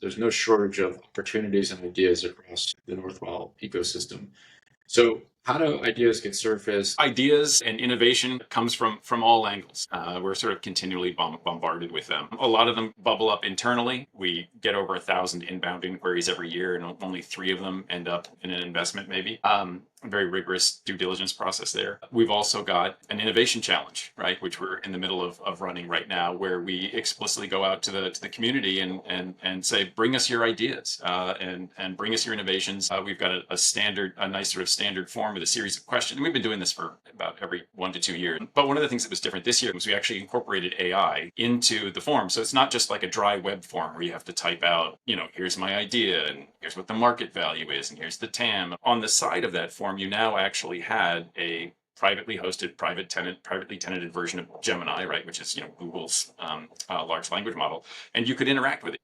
there's no shortage of opportunities and ideas across the Northwell ecosystem. So how do ideas get surfaced? Ideas and innovation comes from all angles. We're sort of continually bombarded with them. A lot of them bubble up internally. We get over 1,000 inbound inquiries every year, and only 3 of them end up in an investment, maybe. A very rigorous due diligence process there. We've also got an innovation challenge, right, which we're in the middle of running right now, where we explicitly go out to the community and say, bring us your ideas and bring us your innovations. We've got a nice sort of standard form with a series of questions. And we've been doing this for about every 1 to 2 years. But one of the things that was different this year was we actually incorporated AI into the form. So it's not just like a dry web form where you have to type out, here's my idea and here's what the market value is and here's the TAM. On the side of that form, you now actually had a privately hosted, privately tenanted version of Gemini, right, which is Google's large language model, and you could interact with it.